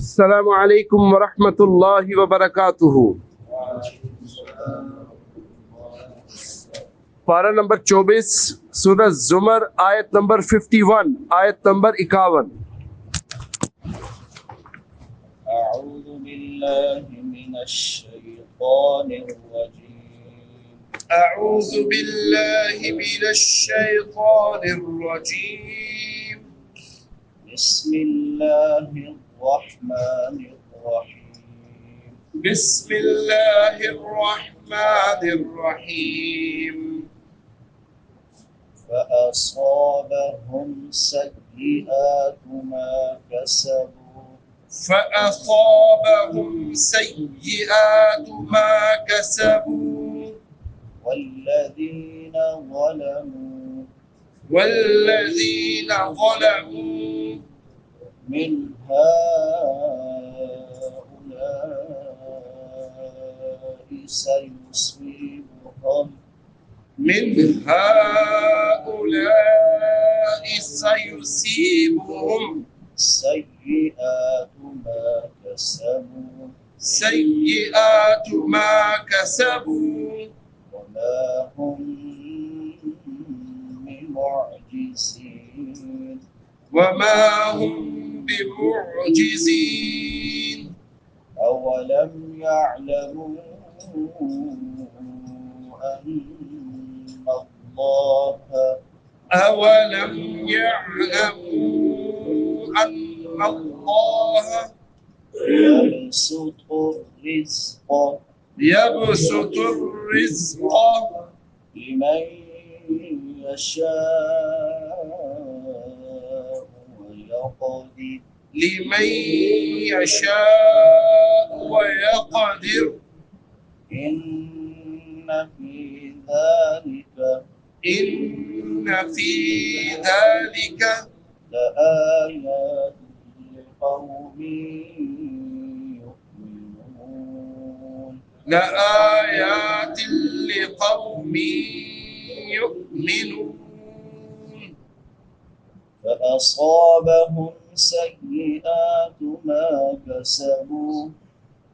अस्सलामु अलैकुम वरहमतुल्लाहि वबरकातुहू। पारा नंबर 24 सूरह जुमर आयत नंबर 51 आयत नंबर 51। अऊज़ु बिल्लाहि मिनश्शैतानिर्रजीम। अऊज़ु बिल्लाहि मिनश्शैतानिर्रजीम। बिस्मिल्लाहिर्रहमानिर्रहीम। बिस्मिल्लाहिर्रहमानिर्रहीम। फ़असाबहुम सय्यिआतु मा कसबू। फ़असाबहुम सय्यिआतु मा कसबू वल्लज़ीन ज़लमू मिन हाउलाइ सयुसीबुहुम मिन हाउलाइ सयुसीबुहुम सय्यिआतु मा कसबू सय्यिआतु मा कसबू वमा हुम बिमुअजिज़ीन। वमा हुम बिमुअजिज़ीन। अवलम यअलमू अन्नल्लाह अवलम यअलमू अन्नल्लाह यबसुतुर रिज़्क़ लिमन यशाअ वयक़दिर लिमन यशाअ वयक़दिर इन्न फी ज़ालिक लआयातिन लिक़ौमिन युमिनून। लआयातिन लिक़ौमिन युमिनून। فأصابهم سيئات ما كسبوا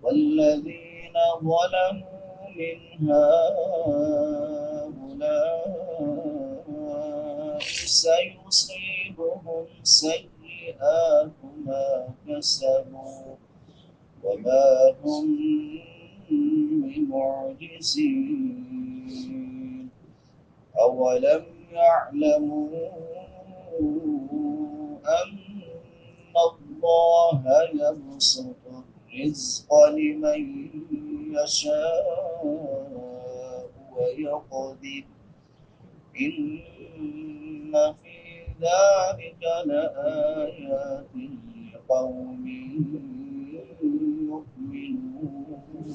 والذين ظلموا من هؤلاء سيصيبهم سيئات ما كسبوا وما هم بمعجزين أولم يعلموا أن الله يبسط الرزق لمن يشاء ويقدر إن في ذلك لآيات لقوم يؤمنون.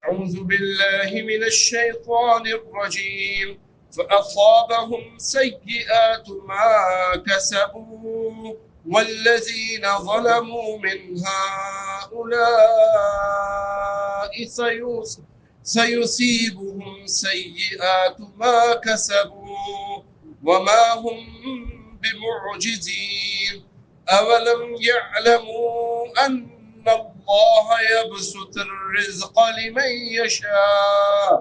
أعوذ بالله من الشيطان الرجيم فأصابهم سيئات ما كسبوا والذين ظلموا من هؤلاء سيصيبهم سيئات ما كسبوا وما هم بمعجزين أولم يعلموا أن الله يبسط الرزق لمن يشاء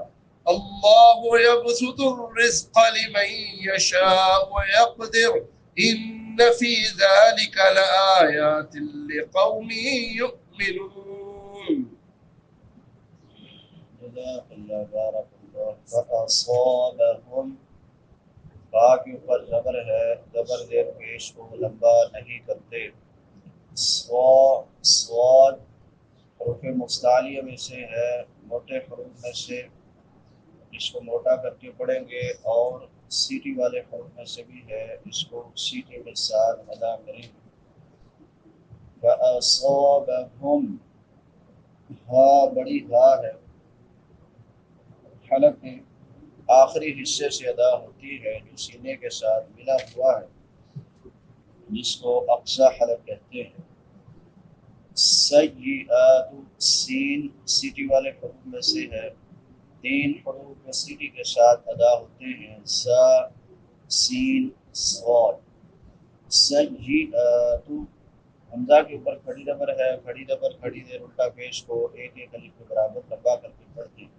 الله يبسط الرزق لمن يشاء ويقدر إن في ذلك لآيات لقوم يؤمنون। فأصابهم बा के ऊपर जबर है, जबर देर पेश को लंबा नहीं करते। स्वाद हरूफ मुस्तालिया में से है, मोटे हरूफ में से, इसको मोटा करके पढ़ेंगे और सीटी वाले हरूफ में से भी है, इसको सीटी के साथ अदा करेंगे। फ़असाबहुम, हा बड़ी हा है, हलक है, आखिरी हिस्से से अदा होती है जो सीने के साथ मिला हुआ है, जिसको अक्सा हलक कहते हैं। सय्यिआतु, सीन सीटी वाले हरूफ में से है, 3 हरूफ सीटी के साथ अदा होते हैं, सा सीन सॉद। सय्यिआतु हमजा के ऊपर खड़ी रबर है, खड़ी रबर खड़ी देर उल्टा पेश को एक एक अलिफ के बराबर लंबा करके पढ़ते हैं।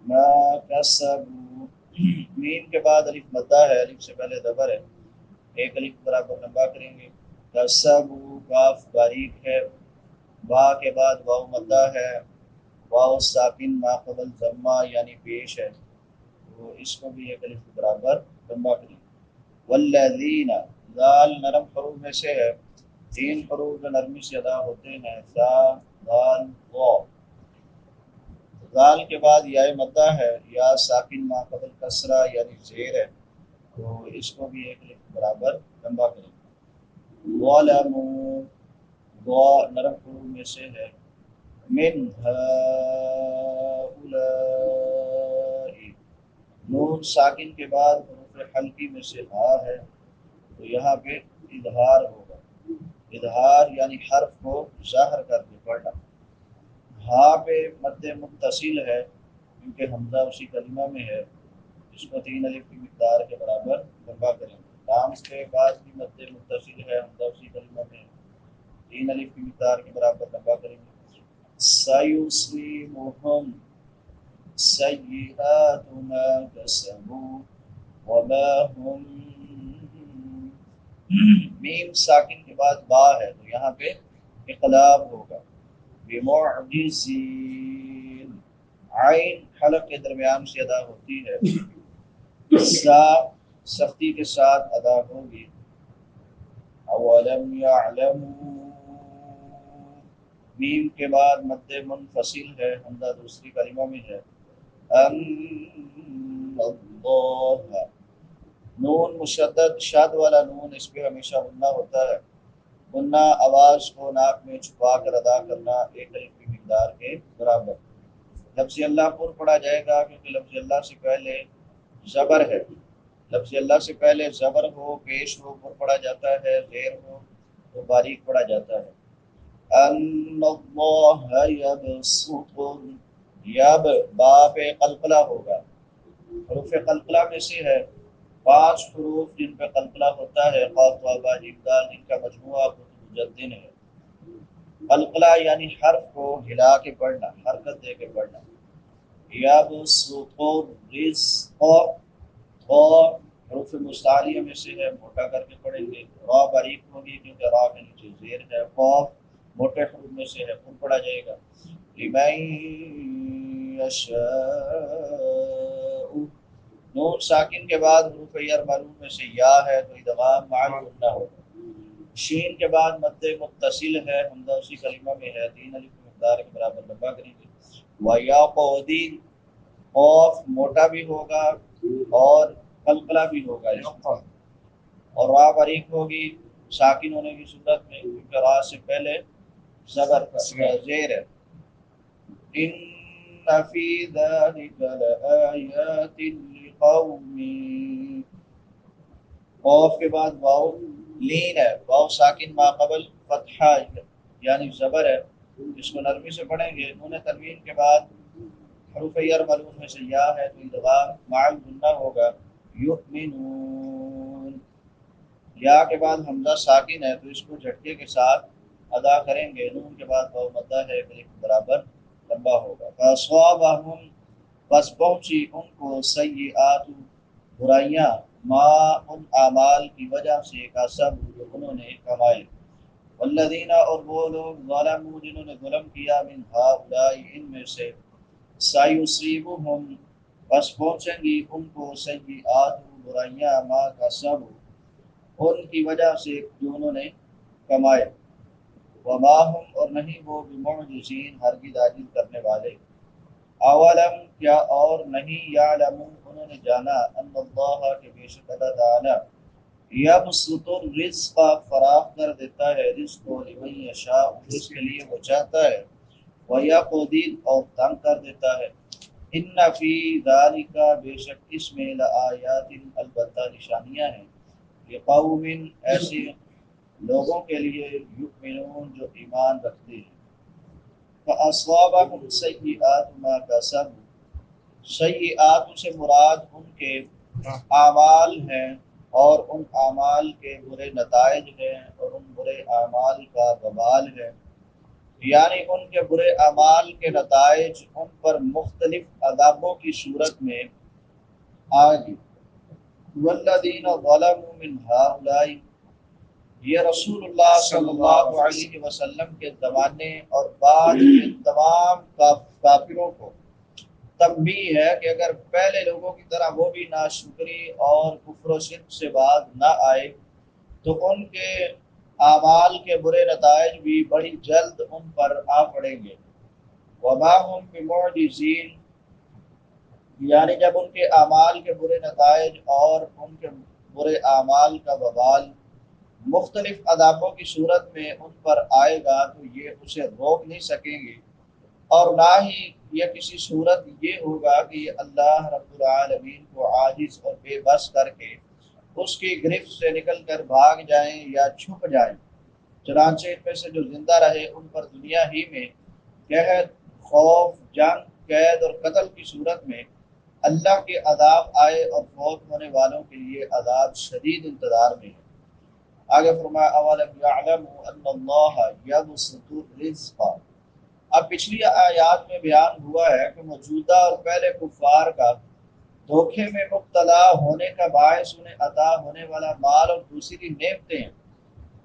मा कसबू, मीम के बाद अलिफ मद्दा है, अलिफ से पहले जबर है, एक अलिफ बराबर लंबा करेंगे। कसबू काफ बारीक है, बा के बाद वाव मद्दा है, वाव साकिन माक़बल जम्मा यानी पेश है, तो इसको भी एक अलिफ के बराबर लंबा करेंगे। वल्लज़ीना, दाल नरम हरूफ में से है, तीन हरूफ जो नरमी से अदा होते हैं, सा दाल वाव। दाल के बाद या मद्दा है, या साकिन मा कबल कसरा यानी जेर है, तो इसको भी एक अलिफ के बराबर लंबा करेंगे। वलमू, वा नरम हरूफ में से है, मिन हाउलाई, नून साकिन के बाद हरूफ हल्की में से हा है, तो यहाँ पे इजहार होगा। इजहार यानी हर्फ को ज़ाहिर करके पढ़ना। हा पे मद्दे मुत्तसिल है क्योंकि हमजा उसी कलिमा में है, इसको तीन अलिफ की मिक़दार के बराबर लंबा करेंगे। लाम के बाद भी मद्दे मुत्तसिल है, हमजा उसी कलिमा में है, तीन अलिफ की मिक़दार के बराबर लंबा करेंगे। सयुस्लिमुहुम सय्यिआतु मा कसबू वमा हुम, मीम साकिन के बाद बा है, तो यहाँ पे इक़लाब होगा। बिमुअजिज़ीन, आइन हलक के दरमियान से अदा होती है, सा सख्ती के साथ अदा होगी। अवलम यअलमू, मीम के बाद मद्दे मुनफसिल है, हमजा दूसरी कलिमा में है, अन्नल्लाह, नून मुशद्दद शाद वाला नून, इस पे हमेशा गुन्ना होता है। गुन्ना आवाज़ को नाक में छुपा कर अदा करना, एक अलिफ की मिक़दार के बराबर। लफ्ज़ अल्लाह पुर पढ़ा जाएगा क्योंकि लफ्ज़ अल्लाह से पहले ज़बर है। लफ्ज़ अल्लाह से पहले ज़बर हो, पेश हो, पुर पढ़ा जाता है, ज़ेर हो तो बारीक पढ़ा जाता है। अन्नल्लाह यबसुतु, यब बा पे कलकला होगा, हरूफ कलकला में से है, पांच हरूफ जिन पे कलकला होता है, क़ाफ वा बा जीम दाल, जिनका मजमुआ मुजद्दिन है। कलकला यानी हर्फ को हिला के पढ़ना, हरकत दे के पढ़ना। यबसुतु रिज़्क़, हरूफ मुस्तालिया में से है, मोटा करके पढ़ेंगे। रा बारीक होगी क्योंकि रा के नीचे ज़ेर है। क़ाफ मोटे हरूफ में से है, खुद पढ़ा जाएगा। लिमन यशाउ, नून साकिन के बाद हरूफ यर मालूम में से या है, तो इदगाम माल गुन्ना होगा। शीन के बाद मद्दे मुत्तसिल है, हमजा उसी कलिमा में है, तीन अलिफ की मिक़दार के बराबर लंबा करेंगे। वयाक़ूदीन, क़ाफ मोटा भी होगा और कलकला भी होगा इसमें, और रा बारीक होगी साकिन होने की सूरत में क्योंकि रा से पहले ज़बर का ज़ेर है। इन्न फी ज़ालिका लआयातिन लिक़ौमिन, क़ाफ के बाद वाव लीन है, वाव साकिन मा क़बल फ़तहा यानी ज़बर है, इसको नरमी से पढ़ेंगे। नून तनवीन के बाद हरूफ यर मालूम में से या है, तो इदगाम माल गुन्ना होगा। युमिनून, या के बाद हमजा साकिन है, तो इसको झटके के साथ अदा करेंगे। नून के बाद वाव मद्दा है, अलिफ के बराबर लंबा होगा। फ़अस्वाबहुम, बस पहुंची उनको, सय्यिआतु बुराइयाँ, मा उन आमाल की वजह से, का सब जो उन्होंने कमाए। वल्लज़ीना, और वो लोग, ज़लमू जिन्होंने जुल्म किया, मिन हाउलाई इनमें से, सयुसीबुहुम, बस पहुँचेंगी उनको, सय्यिआतु बुराइयाँ, मा का सब उनकी वजह से जो उन्होंने कमाए। वमा हुम, और नहीं वो, बिमुअजिज़ीन, हरगिज़ आजिज़ करने वाले। अवलम, क्या और नहीं, यालमू, उन्होंने जाना, अन्नल्लाह, के बेशक अल्लाह ताला, यबसुतु रिज़्क़, फराख कर देता है रिज़्क़ को, लिमन यशाअ, जिसके लिए वो चाहता है, व यक़दिर, और तंग कर देता है। इन्न फी ज़ालिका, बेशक इसमें, लआयातिन, अलबत्ता निशानियाँ हैं, लिक़ौमिन, ऐसे लोगों के लिए, युमिनून, जो ईमान रखते हैं। फ़अस्वाबहुम सय्यिआतु मा कसबू, सय्यिआत से मुराद उनके आमाल हैं اور ان اعمال کے برے نتائج ہیں اور ان برے اعمال کا وبال ہے، یعنی ان کے برے اعمال کے نتائج ان پر مختلف عذابوں کی صورت میں آئیں گے۔ والذین ظلموا من ہؤلاء، یہ رسول اللہ صلی اللہ علیہ وسلم کے زمانے اور بعد کے تمام کافروں کو تنبیہ ہے کہ اگر پہلے لوگوں کی طرح وہ بھی ناشکری اور کفر و شرک سے باز نہ آئے تو ان کے اعمال کے برے نتائج بھی بڑی جلد ان پر آ پڑیں گے۔ وما هم بمعجزین، یعنی جب ان کے اعمال کے برے نتائج اور ان کے برے اعمال کا وبال مختلف عذابوں کی صورت میں ان پر آئے گا تو یہ اسے روک نہیں سکیں گے، اور نہ ہی یہ کسی صورت یہ ہوگا کہ یہ اللہ رب العالمین کو عاجز اور بے بس کر کے اس کی گرفت سے نکل کر بھاگ جائیں یا چھپ جائیں۔ چنانچہ ان میں سے جو زندہ رہے ان پر دنیا ہی میں قحط، خوف، جنگ، قید اور قتل کی صورت میں اللہ کے عذاب آئے اور فوت ہونے والوں کے لیے عذاب شدید انتظار میں ہے۔ آگے فرمایا اولم یعلموا ان اللہ یبسط الرزق۔ اب پچھلی آیات میں بیان ہوا ہے کہ موجودہ اور پہلے کفار کا دھوکے میں مبتلا ہونے کا باعث انہیں عطا ہونے والا مال اور دوسری نعمتیں ہیں۔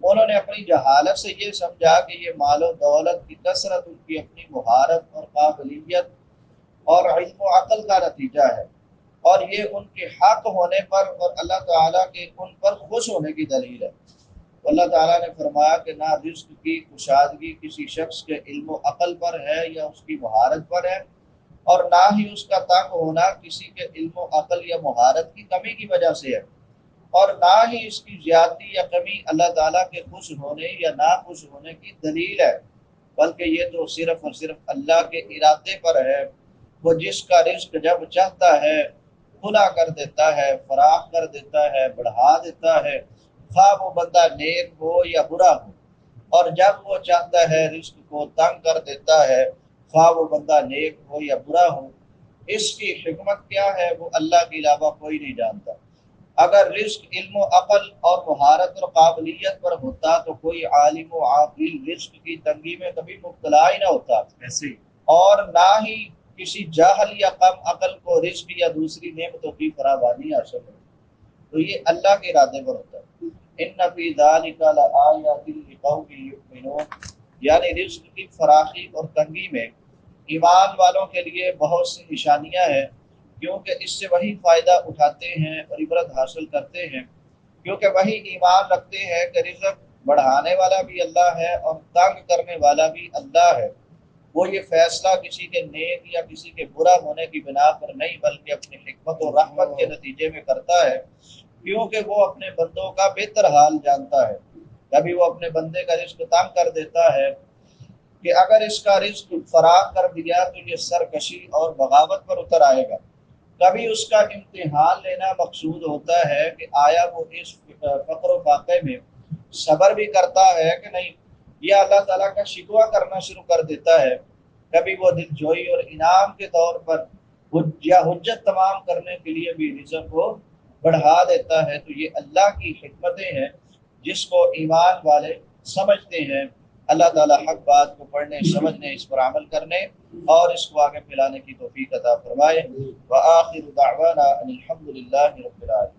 انہوں نے اپنی جہالت سے یہ سمجھا کہ یہ مال و دولت کی کثرت ان کی اپنی مہارت اور قابلیت اور علم و عقل کا نتیجہ ہے، اور یہ ان کے حق ہونے پر اور اللہ تعالیٰ کے ان پر خوش ہونے کی دلیل ہے۔ اللہ تعالیٰ نے فرمایا کہ نہ رزق کی کشادگی کسی شخص کے علم و عقل پر ہے یا اس کی مہارت پر ہے، اور نہ ہی اس کا تنگ ہونا کسی کے علم و عقل یا مہارت کی کمی کی وجہ سے ہے، اور نہ ہی اس کی زیادتی یا کمی اللہ تعالیٰ کے خوش ہونے یا نہ خوش ہونے کی دلیل ہے، بلکہ یہ تو صرف اور صرف اللہ کے ارادے پر ہے۔ وہ جس کا رزق جب چاہتا ہے کھلا کر دیتا ہے، فراخ کر دیتا ہے، بڑھا دیتا ہے، خواہ وہ بندہ نیک ہو یا برا ہو، اور جب وہ چاہتا ہے رزق کو تنگ کر دیتا ہے، خواہ وہ بندہ نیک ہو یا برا ہو۔ اس کی حکمت کیا ہے وہ اللہ کے علاوہ کوئی نہیں جانتا۔ اگر رزق علم و عقل اور مہارت اور قابلیت پر ہوتا تو کوئی عالم و عاقل رزق کی تنگی میں کبھی مبتلا ہی نہ ہوتا، ایسے اور نہ ہی کسی جاہل یا کم عقل کو رزق یا دوسری نعمتوں کی فراوانی حاصل ہو، تو یہ اللہ کے ارادے پر ہوتا ہے۔ ان فی ذلک لآیات لقوم یؤمنون، یعنی رزق کی فراخی اور تنگی میں ایمان والوں کے لیے بہت سی نشانیاں ہیں، کیونکہ اس سے وہی فائدہ اٹھاتے ہیں اور عبرت حاصل کرتے ہیں، کیونکہ وہی ایمان رکھتے ہیں کہ رزق بڑھانے والا بھی اللہ ہے اور تنگ کرنے والا بھی اللہ ہے۔ وہ یہ فیصلہ کسی کے نیک یا کسی کے برا ہونے کی بنا پر نہیں بلکہ اپنی حکمت و رحمت کے نتیجے میں کرتا ہے، کیونکہ وہ اپنے بندوں کا بہتر حال جانتا ہے۔ کبھی وہ اپنے بندے کا رزق تنگ کر دیتا ہے کہ اگر اس کا رزق فراخ کر دیا تو یہ سرکشی اور بغاوت پر اتر آئے گا۔ کبھی اس کا امتحان لینا مقصود ہوتا ہے کہ آیا وہ اس فقر و فاقے میں صبر بھی کرتا ہے کہ نہیں، یا اللہ تعالیٰ کا شکوہ کرنا شروع کر دیتا ہے۔ کبھی وہ دل جوئی اور انعام کے طور پر حجت تمام کرنے کے لیے بھی رزق کو بڑھا دیتا ہے۔ تو یہ اللہ کی حکمتیں ہیں جس کو ایمان والے سمجھتے ہیں۔ اللہ تعالیٰ حق بات کو پڑھنے، سمجھنے، اس پر عمل کرنے اور اس کو آگے پھیلانے کی توفیق عطا فرمائے۔ وآخر دعوانا ان الحمد للہ رب العالمین۔